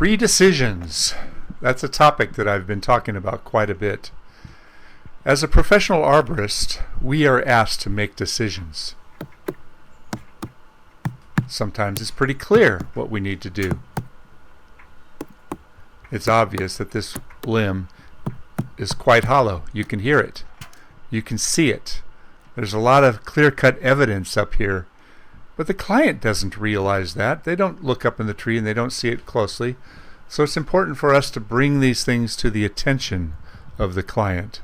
Tree decisions. That's a topic that I've been talking about quite a bit. As a professional arborist, we are asked to make decisions. Sometimes it's pretty clear what we need to do. It's obvious that this limb is quite hollow. You can hear it. You can see it. There's a lot of clear-cut evidence up here. But the client doesn't realize that. They don't look up in the tree and they don't see it closely. So it's important for us to bring these things to the attention of the client.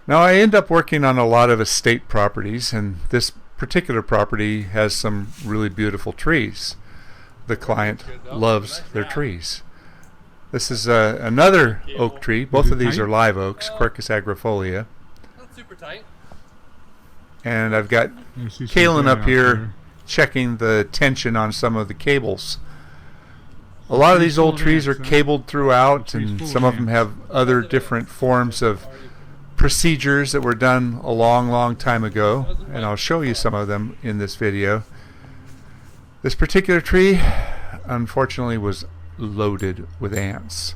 Now, I end up working on a lot of estate properties, and this particular property has some really beautiful trees. The client loves their trees. This is another oak tree. Both of these are live oaks, Quercus agrifolia. Not super tight. And I've got Kalen up here checking the tension on some of the cables. A lot of these old trees are cabled throughout, and some of them have other different forms of procedures that were done a long, long time ago, and I'll show you some of them in this video. This particular tree, unfortunately, was loaded with ants.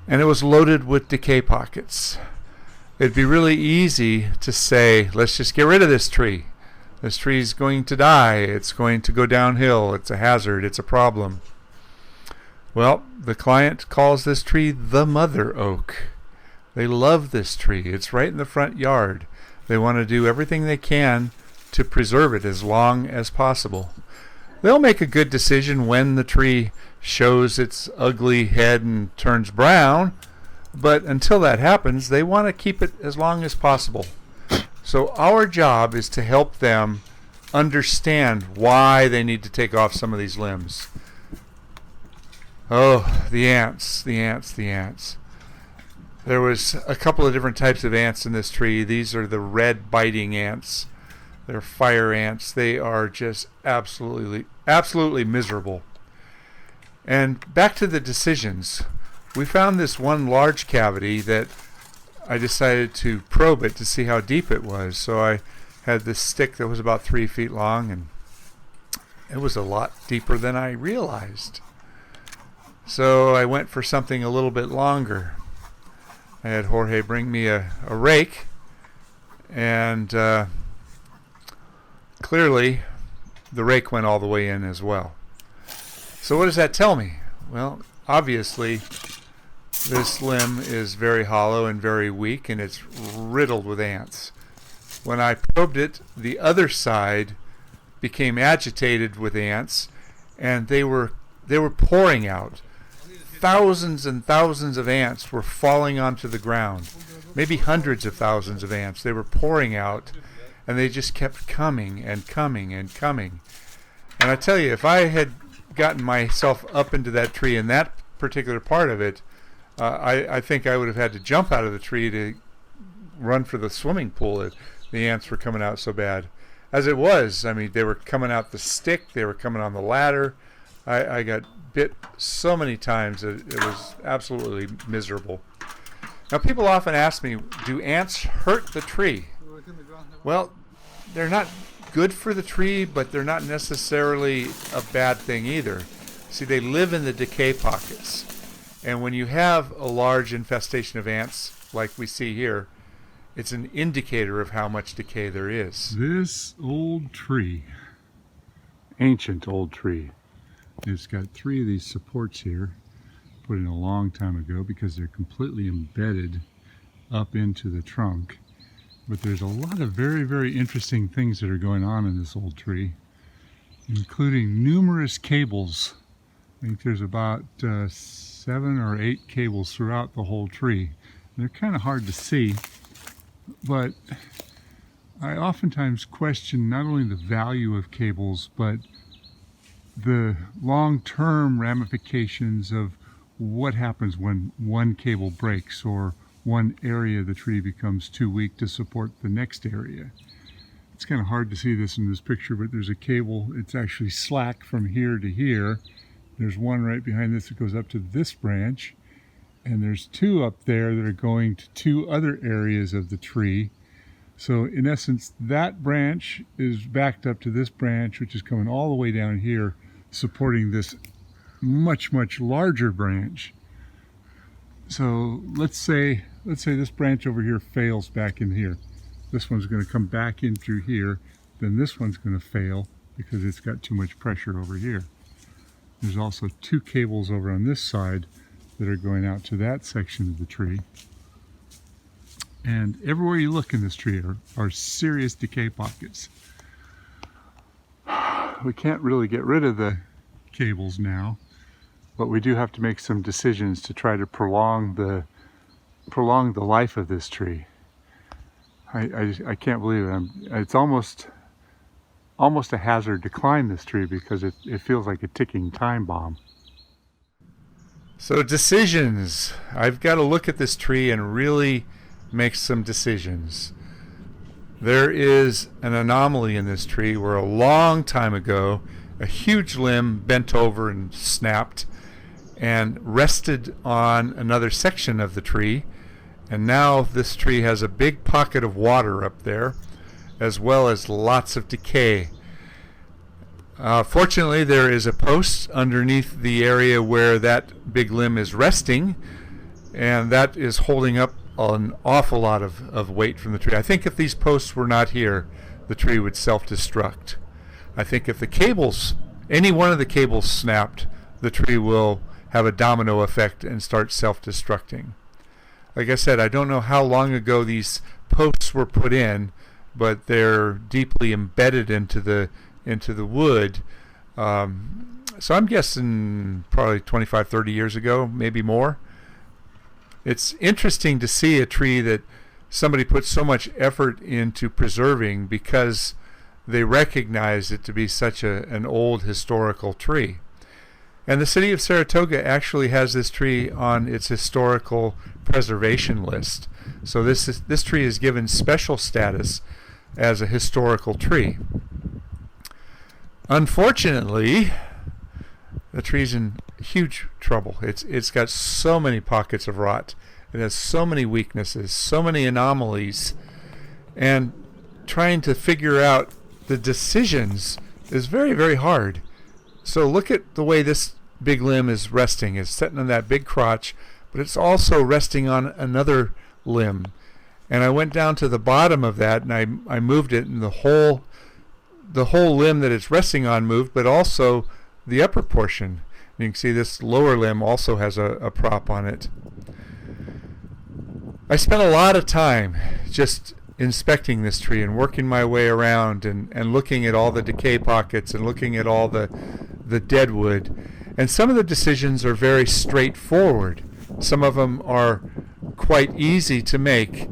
And it was loaded with decay pockets. It'd be really easy to say, let's just get rid of this tree. This tree's going to die. It's going to go downhill. It's a hazard. It's a problem. Well, the client calls this tree the mother oak. They love this tree. It's right in the front yard. They want to do everything they can to preserve it as long as possible. They'll make a good decision when the tree shows its ugly head and turns brown, but until that happens, they want to keep it as long as possible. So our job is to help them understand why they need to take off some of these limbs. Oh, the ants, the ants, the ants. There was a couple of different types of ants in this tree. These are the red biting ants. They're fire ants. They are just absolutely miserable. And back to the decisions. We found this one large cavity that I decided to probe it to see how deep it was. So I had this stick that was about 3 feet long, and it was a lot deeper than I realized. So I went for something a little bit longer. I had Jorge bring me a rake, and clearly the rake went all the way in as well. So what does that tell me? Well, obviously this limb is very hollow and very weak, and it's riddled with ants. When I probed it, the other side became agitated with ants, and they were pouring out. Thousands and thousands of ants were falling onto the ground. Maybe hundreds of thousands of ants. They were pouring out, and they just kept coming and coming and coming. And I tell you, if I had gotten myself up into that tree in that particular part of it, I think I would have had to jump out of the tree to run for the swimming pool. The ants were coming out so bad. As it was, I mean, they were coming out the stick. They were coming on the ladder. I got bit so many times that it was absolutely miserable. Now, people often ask me, do ants hurt the tree? Well, they're not good for the tree, but they're not necessarily a bad thing either. See, they live in the decay pockets. And when you have a large infestation of ants, like we see here, it's an indicator of how much decay there is. This old tree, ancient old tree, it's got 3 of these supports here, put in a long time ago because they're completely embedded up into the trunk. But there's a lot of very, very interesting things that are going on in this old tree, including numerous cables. I think there's about 7 or 8 cables throughout the whole tree. They're kind of hard to see, but I oftentimes question not only the value of cables, but the long-term ramifications of what happens when one cable breaks or one area of the tree becomes too weak to support the next area. It's kind of hard to see this in this picture, but there's a cable. It's actually slack from here to here. There's one right behind this that goes up to this branch, and there's 2 up there that are going to 2 other areas of the tree. So in essence, that branch is backed up to this branch, which is coming all the way down here, supporting this much larger branch. So let's say this branch over here fails back in here. This one's going to come back in through here. Then this one's going to fail because it's got too much pressure over here. There's also two cables over on this side that are going out to that section of the tree. And everywhere you look in this tree are serious decay pockets. We can't really get rid of the cables now, but we do have to make some decisions to try to prolong the life of this tree. I can't believe it. It's almost a hazard to climb this tree because it feels like a ticking time bomb. So decisions. I've got to look at this tree and really make some decisions. There is an anomaly in this tree where a long time ago a huge limb bent over and snapped and rested on another section of the tree, and now this tree has a big pocket of water up there as well as lots of decay. Fortunately, there is a post underneath the area where that big limb is resting, and that is holding up an awful lot of weight from the tree. I think if these posts were not here, the tree would self-destruct. I think if the cables, any one of the cables snapped, the tree will have a domino effect and start self-destructing. Like I said, I don't know how long ago these posts were put in, but they're deeply embedded into the wood. So I'm guessing probably 25, 30 years ago, maybe more. It's interesting to see a tree that somebody put so much effort into preserving because they recognize it to be such an old historical tree. And the city of Saratoga actually has this tree on its historical preservation list. So this tree is given special status as a historical tree. Unfortunately, the tree's in huge trouble. It's got so many pockets of rot. It has so many weaknesses, so many anomalies, and trying to figure out the decisions is very, very hard. So look at the way this big limb is resting. It's sitting on that big crotch, but it's also resting on another limb. And I went down to the bottom of that and I moved it, and the whole limb that it's resting on moved, but also the upper portion. And you can see this lower limb also has a prop on it. I spent a lot of time just inspecting this tree and working my way around and looking at all the decay pockets and looking at all the dead wood. And some of the decisions are very straightforward. Some of them are quite easy to make.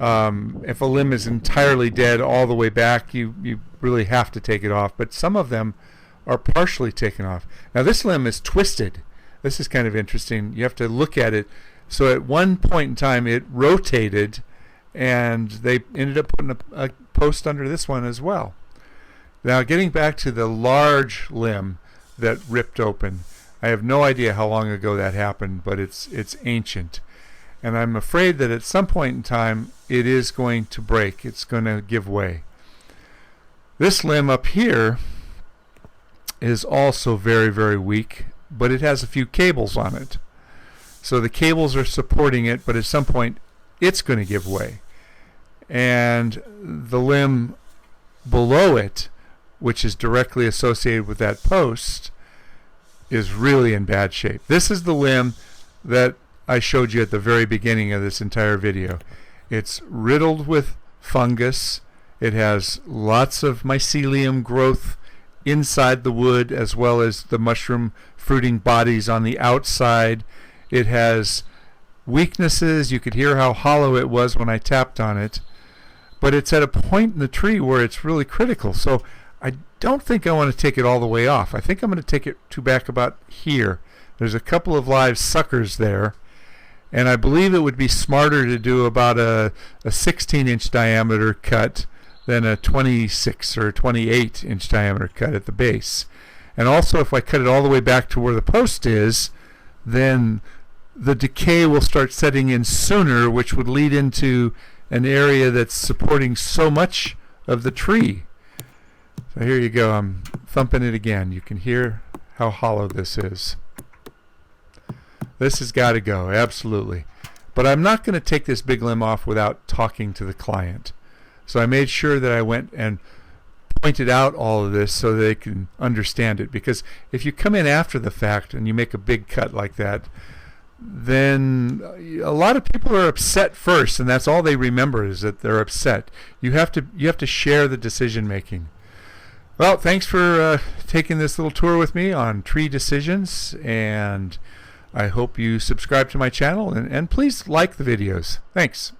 If a limb is entirely dead all the way back, you really have to take it off. But some of them are partially taken off. Now this limb is twisted. This is kind of interesting. You have to look at it. So at one point in time it rotated, and they ended up putting a post under this one as well. Now getting back to the large limb that ripped open, I have no idea how long ago that happened, but it's ancient. And I'm afraid that at some point in time it is going to break. It's going to give way. This limb up here is also very, very weak, but it has a few cables on it. So the cables are supporting it, but at some point it's going to give way. And the limb below it, which is directly associated with that post, is really in bad shape. This is the limb that I showed you at the very beginning of this entire video. It's riddled with fungus. It has lots of mycelium growth inside the wood, as well as the mushroom fruiting bodies on the outside. It has weaknesses. You could hear how hollow it was when I tapped on it. But it's at a point in the tree where it's really critical. So I don't think I want to take it all the way off. I think I'm going to take it to back about here. There's a couple of live suckers there. And I believe it would be smarter to do about a 16-inch diameter cut than a 26 or 28-inch diameter cut at the base. And also, if I cut it all the way back to where the post is, then the decay will start setting in sooner, which would lead into an area that's supporting so much of the tree. So here you go. I'm thumping it again. You can hear how hollow this is. This has got to go, absolutely. But I'm not going to take this big limb off without talking to the client. So I made sure that I went and pointed out all of this so they can understand it. Because if you come in after the fact and you make a big cut like that, then a lot of people are upset first, and that's all they remember is that they're upset. You have to share the decision making. Well, thanks for taking this little tour with me on tree decisions, and I hope you subscribe to my channel, and please like the videos. Thanks.